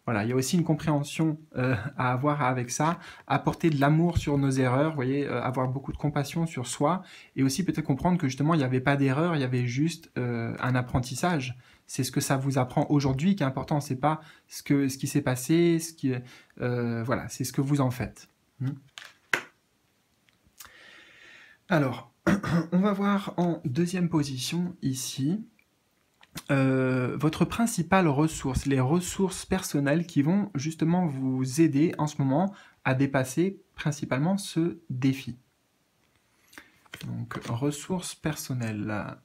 voilà, il y a aussi une compréhension à avoir avec ça, apporter de l'amour sur nos erreurs, vous voyez, avoir beaucoup de compassion sur soi, et aussi peut-être comprendre que justement il n'y avait pas d'erreur, il y avait juste un apprentissage. C'est ce que ça vous apprend aujourd'hui qui est important, c'est pas ce qui s'est passé, voilà, c'est ce que vous en faites. Alors, on va voir en deuxième position ici, votre principale ressource, les ressources personnelles qui vont justement vous aider en ce moment à dépasser principalement ce défi. Donc, ressources personnelles.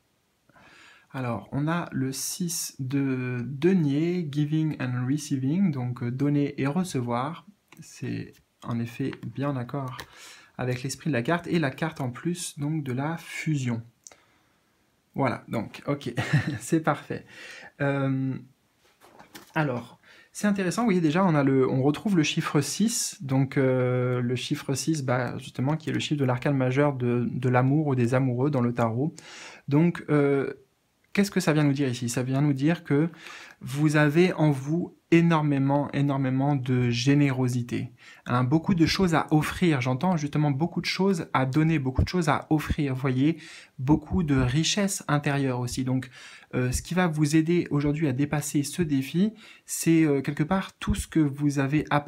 Alors, on a le 6 de denier, giving and receiving, donc donner et recevoir. C'est en effet bien d'accord avec l'esprit de la carte, et la carte en plus donc de la fusion. Voilà, donc ok, c'est parfait. Alors, c'est intéressant, vous voyez déjà, on retrouve le chiffre 6, donc le chiffre 6, bah, justement, qui est le chiffre de l'arcane majeur de l'amour ou des amoureux dans le tarot. Donc, qu'est-ce que ça vient nous dire ici? Ça vient nous dire que vous avez en vous énormément de générosité, hein, beaucoup de choses à offrir. J'entends justement beaucoup de choses à donner, beaucoup de choses à offrir. Vous voyez, beaucoup de richesse intérieure aussi. Donc, ce qui va vous aider aujourd'hui à dépasser ce défi, c'est quelque part tout ce que vous avez à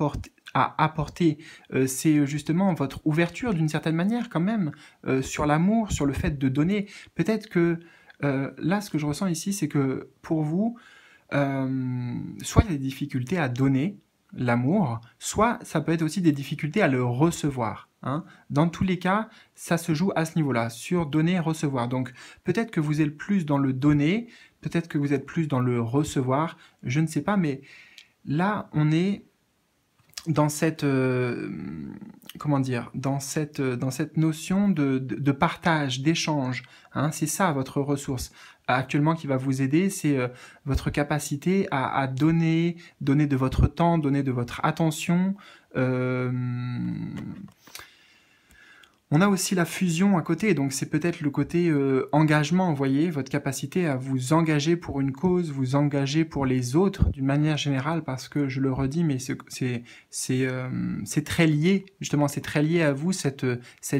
apporter. C'est justement votre ouverture d'une certaine manière quand même sur l'amour, sur le fait de donner. Peut-être que là, ce que je ressens ici, c'est que pour vous, soit il y a des difficultés à donner l'amour, soit ça peut être aussi des difficultés à le recevoir. Hein. Dans tous les cas, ça se joue à ce niveau-là, sur donner et recevoir. Donc peut-être que vous êtes plus dans le donner, peut-être que vous êtes plus dans le recevoir, je ne sais pas, mais là, on est dans cette comment dire, dans cette notion de partage, d'échange. Hein, c'est ça votre ressource actuellement qui va vous aider, c'est votre capacité à donner de votre temps, donner de votre attention. On a aussi la fusion à côté, donc c'est peut-être le côté engagement, vous voyez, votre capacité à vous engager pour une cause, vous engager pour les autres d'une manière générale, parce que je le redis, mais c'est très lié, justement, c'est très lié à vous, cette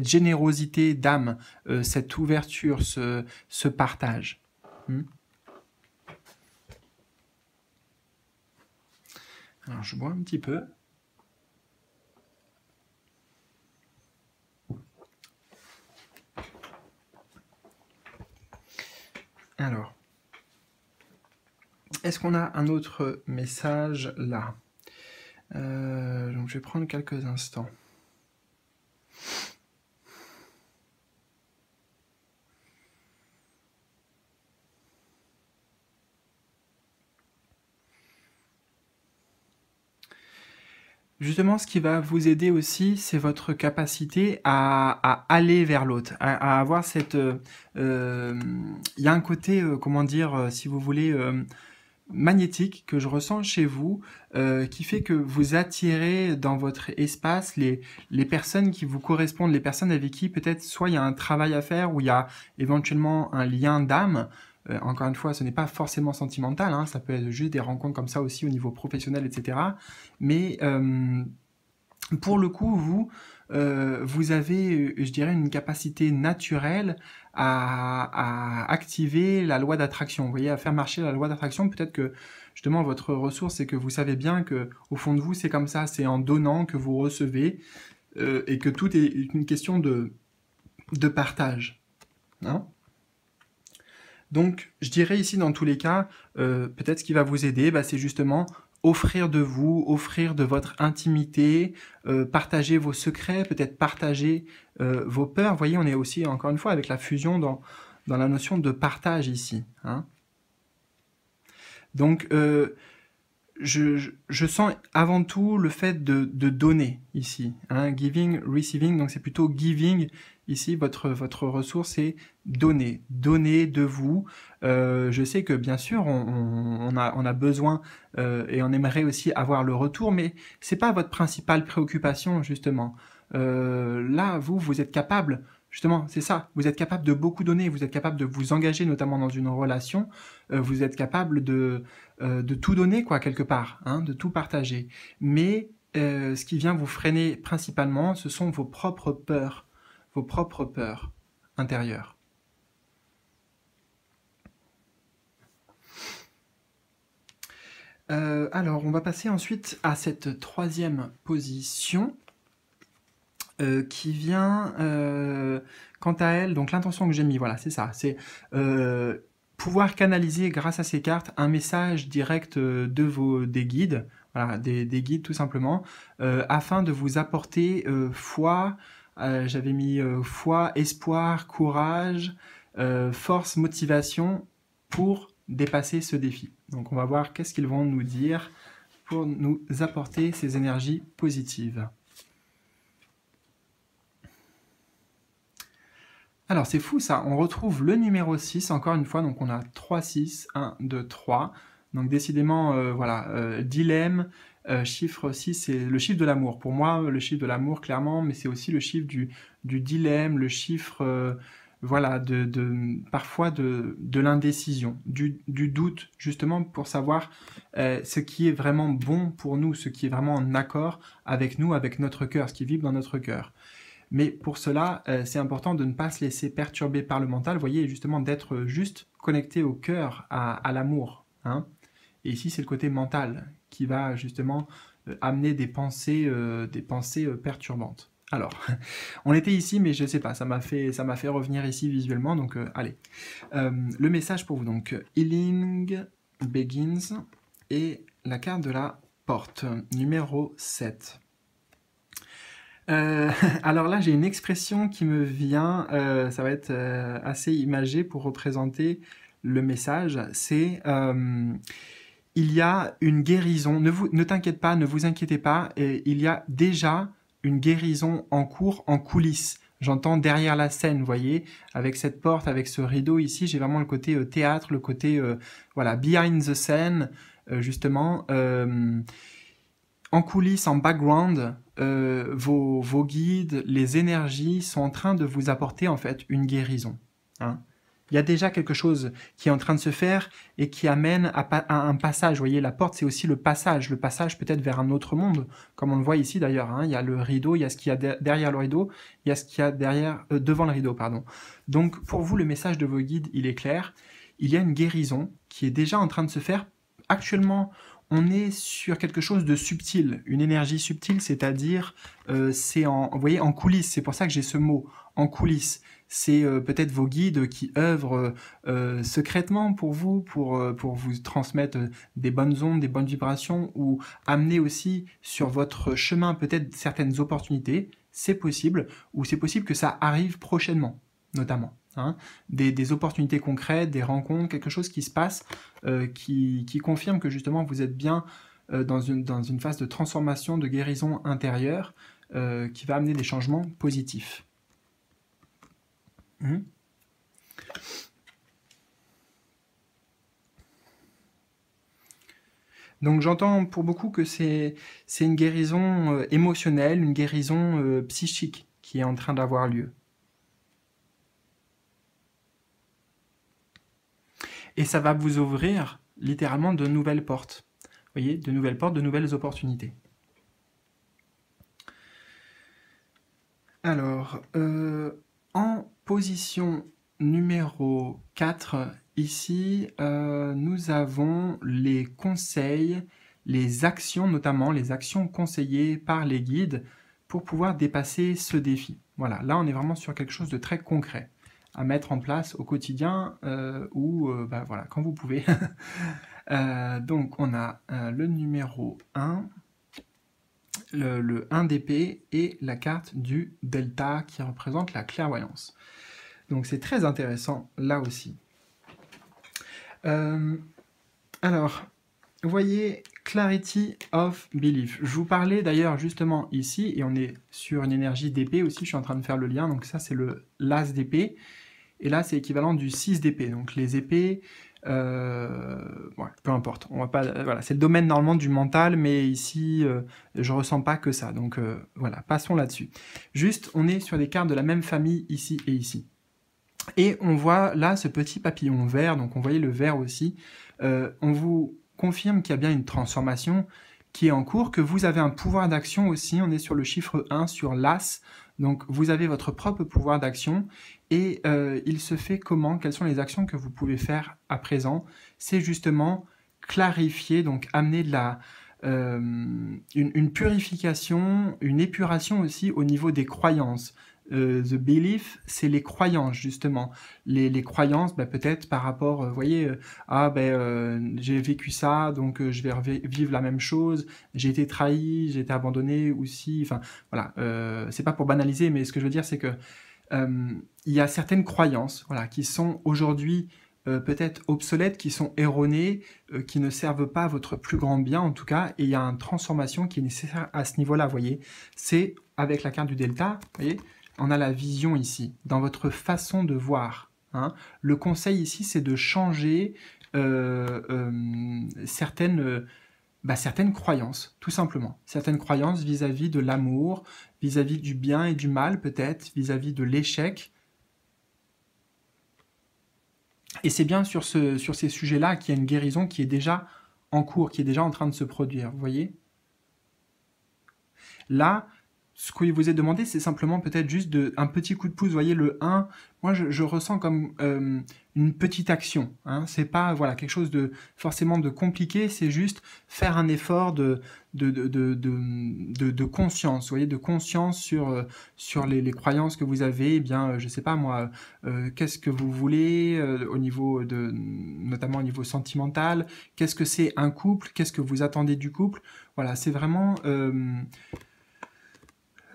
générosité d'âme, cette ouverture, ce partage. Alors je bois un petit peu. Alors, est-ce qu'on a un autre message là? Donc je vais prendre quelques instants. Justement, ce qui va vous aider aussi, c'est votre capacité à aller vers l'autre, à avoir cette... y a un côté, comment dire, si vous voulez, magnétique que je ressens chez vous, qui fait que vous attirez dans votre espace les personnes qui vous correspondent, les personnes avec qui peut-être soit il y a un travail à faire, ou il y a éventuellement un lien d'âme. Encore une fois, ce n'est pas forcément sentimental, hein, ça peut être juste des rencontres comme ça aussi au niveau professionnel, etc. Mais pour le coup, vous avez, je dirais, une capacité naturelle à activer la loi d'attraction. Vous voyez, à faire marcher la loi d'attraction. Peut-être que justement votre ressource, c'est que vous savez bien que au fond de vous, c'est comme ça, c'est en donnant que vous recevez, et que tout est une question de partage. Hein. Donc, je dirais ici, dans tous les cas, peut-être ce qui va vous aider, bah, c'est justement offrir de vous, offrir de votre intimité, partager vos secrets, peut-être partager vos peurs. Vous voyez, on est aussi, encore une fois, avec la fusion dans la notion de partage ici. Hein. Donc, je sens avant tout le fait de donner ici. Hein. Giving, receiving, donc c'est plutôt giving. Ici, votre ressource, c'est donner. Donner de vous. Je sais que bien sûr, on a besoin et on aimerait aussi avoir le retour, mais c'est pas votre principale préoccupation, justement. Là, vous êtes capable, justement, c'est ça. Vous êtes capable de beaucoup donner, vous êtes capable de vous engager, notamment dans une relation. Vous êtes capable de tout donner, quoi, quelque part, hein, de tout partager. Mais ce qui vient vous freiner principalement, ce sont vos propres peurs intérieures. Alors, on va passer ensuite à cette troisième position qui vient, quant à elle, donc l'intention que j'ai mis, voilà, c'est ça, c'est pouvoir canaliser grâce à ces cartes un message direct des guides, voilà, des guides tout simplement, afin de vous apporter foi, j'avais mis foi, espoir, courage, force, motivation pour dépasser ce défi. Donc on va voir qu'est-ce qu'ils vont nous dire pour nous apporter ces énergies positives. Alors c'est fou ça, on retrouve le numéro 6 encore une fois, donc on a 3, 6, 1, 2, 3. Donc décidément, voilà, dilemme, chiffre 6, c'est le chiffre de l'amour. Pour moi, le chiffre de l'amour, clairement, mais c'est aussi le chiffre du dilemme, le chiffre, voilà, parfois de l'indécision, du doute, justement pour savoir ce qui est vraiment bon pour nous, ce qui est vraiment en accord avec nous, avec notre cœur, ce qui vibre dans notre cœur. Mais pour cela, c'est important de ne pas se laisser perturber par le mental, vous voyez, justement d'être juste connecté au cœur, à l'amour, hein. Et ici, c'est le côté mental qui va justement amener des pensées perturbantes. Alors, on était ici, mais je ne sais pas, ça m'a fait revenir ici visuellement, donc allez. Le message pour vous, donc, Healing Begins, et la carte de la porte, numéro 7. Alors là, j'ai une expression qui me vient, ça va être assez imagé pour représenter le message, c'est il y a une guérison, ne t'inquiète pas, ne vous inquiétez pas, il y a déjà une guérison en cours, en coulisses. J'entends derrière la scène, vous voyez, avec cette porte, avec ce rideau ici, j'ai vraiment le côté théâtre, le côté, voilà, behind the scene, justement. En coulisses, en background, vos guides, les énergies sont en train de vous apporter en fait une guérison, hein. Il y a déjà quelque chose qui est en train de se faire et qui amène à un passage. Vous voyez, la porte, c'est aussi le passage peut-être vers un autre monde, comme on le voit ici d'ailleurs, hein. Il y a le rideau, il y a ce qu'il y a derrière le rideau, il y a ce qu'il y a devant le rideau, pardon. Donc, pour vous, le message de vos guides, il est clair. Il y a une guérison qui est déjà en train de se faire. Actuellement, on est sur quelque chose de subtil, une énergie subtile, c'est-à-dire, c'est vous voyez, en coulisses, c'est pour ça que j'ai ce mot, en coulisses. C'est peut-être vos guides qui œuvrent secrètement pour vous transmettre des bonnes ondes, des bonnes vibrations, ou amener aussi sur votre chemin peut-être certaines opportunités. C'est possible, ou c'est possible que ça arrive prochainement, notamment. Hein, des opportunités concrètes, des rencontres, quelque chose qui se passe, qui confirme que justement vous êtes bien dans une phase de transformation, de guérison intérieure, qui va amener des changements positifs. Donc j'entends pour beaucoup que c'est une guérison émotionnelle, une guérison psychique qui est en train d'avoir lieu. Et ça va vous ouvrir littéralement de nouvelles portes. Vous voyez, de nouvelles portes, de nouvelles opportunités. Alors, en position numéro 4, ici, nous avons les conseils, les actions, notamment les actions conseillées par les guides pour pouvoir dépasser ce défi. Voilà, là on est vraiment sur quelque chose de très concret à mettre en place au quotidien ou bah, voilà, quand vous pouvez. Donc on a le numéro 1, le 1 d'épée et la carte du delta qui représente la clairvoyance. Donc c'est très intéressant là aussi. Alors, vous voyez, Clarity of Belief. Je vous parlais d'ailleurs justement ici, et on est sur une énergie d'épée aussi, je suis en train de faire le lien, donc ça c'est le l'as d'épée, et là c'est l'équivalent du 6 d'épée. Donc les épées, ouais, peu importe, on va pas, voilà, c'est le domaine normalement du mental, mais ici je ressens pas que ça, donc voilà, passons là-dessus. Juste, on est sur des cartes de la même famille ici et ici. Et on voit là ce petit papillon vert, donc on voyait le vert aussi. On vous confirme qu'il y a bien une transformation qui est en cours, que vous avez un pouvoir d'action aussi. On est sur le chiffre 1, sur l'as. Donc vous avez votre propre pouvoir d'action. Et il se fait comment? Quelles sont les actions que vous pouvez faire à présent? C'est justement clarifier, donc amener de la... une purification, une épuration aussi au niveau des croyances. The belief, c'est les croyances, justement. Les croyances, bah, peut-être par rapport, vous voyez, j'ai vécu ça, donc je vais vivre la même chose, j'ai été trahi, j'ai été abandonné aussi, enfin, voilà, c'est pas pour banaliser, mais ce que je veux dire, c'est que il y a certaines croyances, voilà, qui sont aujourd'hui peut-être obsolètes, qui sont erronées, qui ne servent pas à votre plus grand bien, en tout cas, et il y a une transformation qui est nécessaire à ce niveau-là, vous voyez. C'est avec la carte du delta, vous voyez, on a la vision ici, dans votre façon de voir. Hein. Le conseil ici, c'est de changer certaines croyances, tout simplement. Certaines croyances vis-à-vis de l'amour, vis-à-vis du bien et du mal, peut-être, vis-à-vis de l'échec. Et c'est bien sur ces sujets-là qu'il y a une guérison qui est déjà en cours, qui est déjà en train de se produire, vous voyez? Là, ce qu'il vous est demandé, c'est simplement peut-être juste un petit coup de pouce. Vous voyez, le 1, moi je ressens comme une petite action. Hein. C'est pas voilà, quelque chose de forcément de compliqué, c'est juste faire un effort de conscience. Vous voyez, de conscience sur les croyances que vous avez. Eh bien, je sais pas moi, qu'est-ce que vous voulez au niveau notamment au niveau sentimental. Qu'est-ce que c'est un couple? Qu'est-ce que vous attendez du couple? Voilà, c'est vraiment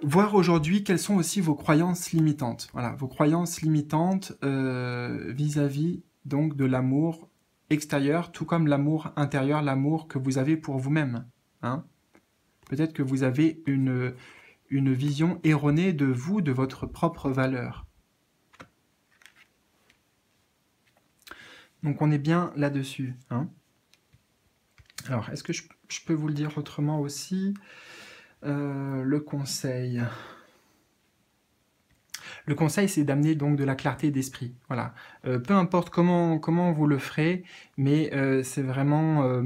voir aujourd'hui quelles sont aussi vos croyances limitantes. Voilà, vos croyances limitantes vis-à-vis donc de l'amour extérieur, tout comme l'amour intérieur, l'amour que vous avez pour vous-même. Hein. Peut-être que vous avez une vision erronée de vous, de votre propre valeur. Donc on est bien là-dessus. Hein. Alors, est-ce que je peux vous le dire autrement aussi? Le conseil. Le conseil, c'est d'amener donc de la clarté d'esprit. Voilà. Peu importe comment vous le ferez, mais c'est vraiment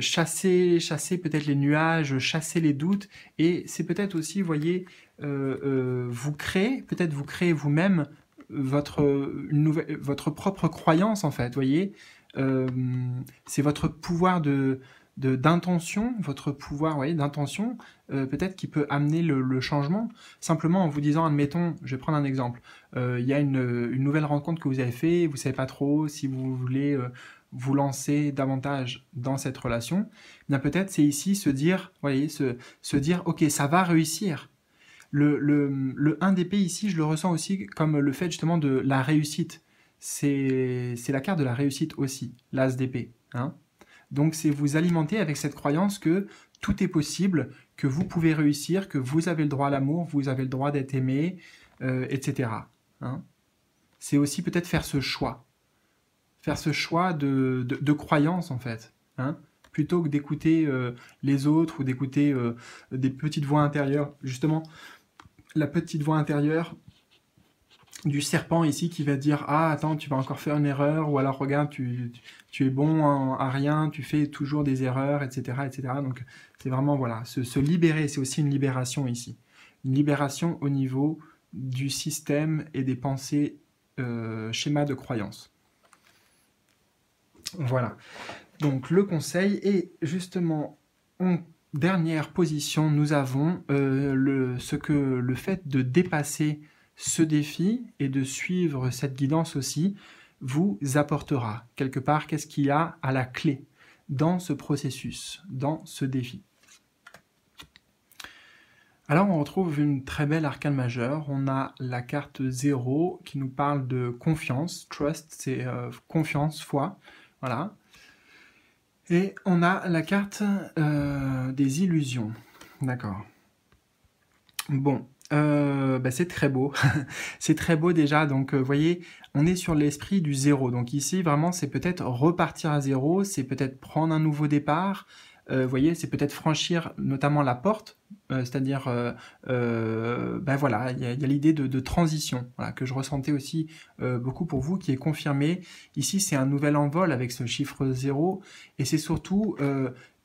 chasser peut-être les nuages, chasser les doutes, et c'est peut-être aussi, vous voyez, vous créez vous-même votre propre croyance en fait, vous voyez. C'est votre pouvoir d'intention, votre pouvoir d'intention, peut-être qui peut amener le changement, simplement en vous disant, admettons, je vais prendre un exemple, il y a une nouvelle rencontre que vous avez fait, vous ne savez pas trop si vous voulez vous lancer davantage dans cette relation, bien peut-être c'est ici se dire, voyez, se dire, ok, ça va réussir. Le 1 d'épée ici, je le ressens aussi comme le fait justement de la réussite. C'est la carte de la réussite aussi, l'as d'épée. Hein. Donc c'est vous alimenter avec cette croyance que tout est possible, que vous pouvez réussir, que vous avez le droit à l'amour, vous avez le droit d'être aimé, etc. Hein. C'est aussi peut-être faire ce choix de croyance en fait. Hein. Plutôt que d'écouter les autres ou d'écouter des petites voix intérieures. Justement, la petite voix intérieure du serpent ici qui va dire « Ah, attends, tu vas encore faire une erreur » ou alors « Regarde, tu es bon à rien, tu fais toujours des erreurs, etc. etc. » Donc, c'est vraiment, voilà, se libérer, c'est aussi une libération ici. Une libération au niveau du système et des pensées, schémas de croyance. Voilà. Donc, le conseil est justement... en dernière position, nous avons le fait de dépasser ce défi et de suivre cette guidance aussi vous apportera quelque part qu'est-ce qu'il y a à la clé dans ce processus, dans ce défi. Alors on retrouve une très belle arcane majeure, on a la carte 0 qui nous parle de confiance, trust c'est confiance, foi, voilà. Et on a la carte des illusions, d'accord. Bon, c'est très beau, c'est très beau déjà, donc vous voyez, on est sur l'esprit du zéro, donc ici vraiment c'est peut-être repartir à zéro, c'est peut-être prendre un nouveau départ, vous voyez, c'est peut-être franchir notamment la porte, c'est-à-dire, voilà, il y a l'idée de transition, voilà, que je ressentais aussi beaucoup pour vous, qui est confirmée. Ici, c'est un nouvel envol avec ce chiffre 0, et c'est surtout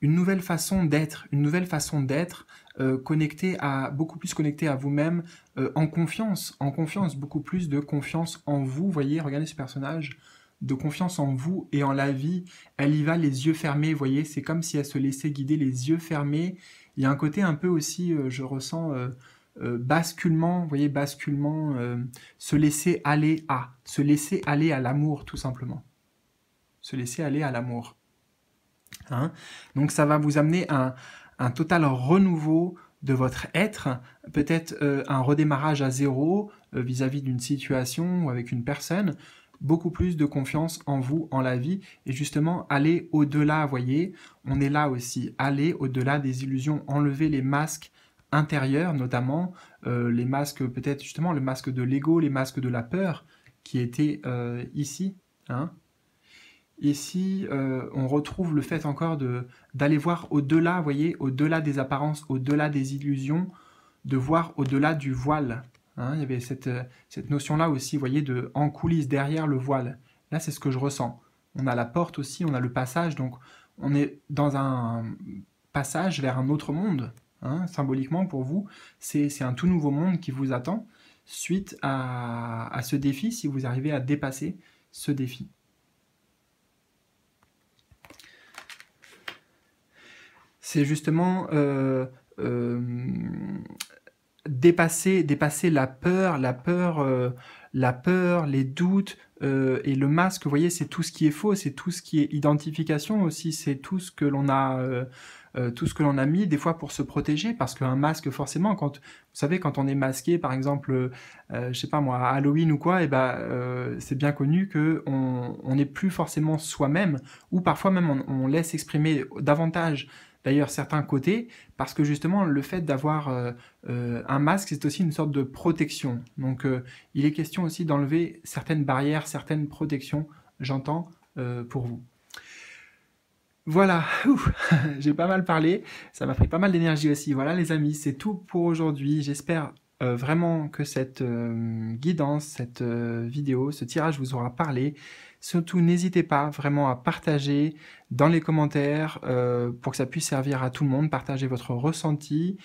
une nouvelle façon d'être, beaucoup plus connecté à vous-même, en confiance, beaucoup plus de confiance en vous. Vous voyez, regardez ce personnage, de confiance en vous et en la vie. Elle y va les yeux fermés, vous voyez, c'est comme si elle se laissait guider les yeux fermés. Il y a un côté un peu aussi, je ressens, basculement, vous voyez, basculement, se laisser aller à l'amour, tout simplement. Se laisser aller à l'amour. Hein. Donc ça va vous amener un total renouveau de votre être, peut-être un redémarrage à zéro vis-à-vis d'une situation ou avec une personne, beaucoup plus de confiance en vous, en la vie, et justement aller au-delà, vous voyez, on est là aussi, aller au-delà des illusions, enlever les masques intérieurs, notamment les masques, peut-être justement le masque de l'ego, les masques de la peur qui étaient ici, hein. Ici, on retrouve le fait encore d'aller voir au-delà, vous voyez, au-delà des apparences, au-delà des illusions, de voir au-delà du voile. Hein, il y avait cette notion-là aussi, vous voyez, de en coulisses, derrière le voile. Là, c'est ce que je ressens. On a la porte aussi, on a le passage, donc on est dans un passage vers un autre monde. Hein, symboliquement, pour vous, c'est un tout nouveau monde qui vous attend suite à ce défi, si vous arrivez à dépasser ce défi. C'est justement dépasser la peur, les doutes et le masque. Vous voyez, c'est tout ce qui est faux, c'est tout ce qui est identification aussi, c'est tout ce que l'on a. Tout ce que l'on a mis des fois pour se protéger, parce qu'un masque forcément, vous savez, quand on est masqué, par exemple, je sais pas moi, à Halloween ou quoi, et ben c'est bien connu que on n'est plus forcément soi-même, ou parfois même on laisse exprimer davantage d'ailleurs certains côtés, parce que justement le fait d'avoir un masque, c'est aussi une sorte de protection. Donc il est question aussi d'enlever certaines barrières, certaines protections, j'entends, pour vous. Voilà, j'ai pas mal parlé, ça m'a pris pas mal d'énergie aussi. Voilà les amis, c'est tout pour aujourd'hui. J'espère vraiment que cette guidance, cette vidéo, ce tirage vous aura parlé. Surtout, n'hésitez pas vraiment à partager dans les commentaires pour que ça puisse servir à tout le monde. Partagez votre ressenti,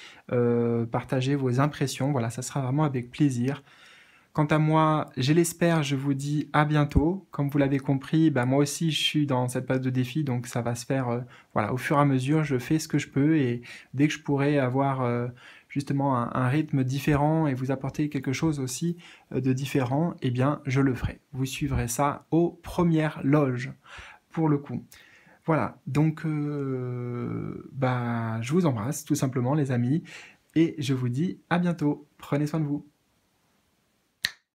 partagez vos impressions. Voilà, ça sera vraiment avec plaisir. Quant à moi, je l'espère, je vous dis à bientôt. Comme vous l'avez compris, bah moi aussi je suis dans cette phase de défi, donc ça va se faire voilà, au fur et à mesure, je fais ce que je peux et dès que je pourrai avoir justement un rythme différent et vous apporter quelque chose aussi de différent, eh bien je le ferai. Vous suivrez ça aux premières loges, pour le coup. Voilà, donc bah, je vous embrasse tout simplement les amis et je vous dis à bientôt. Prenez soin de vous.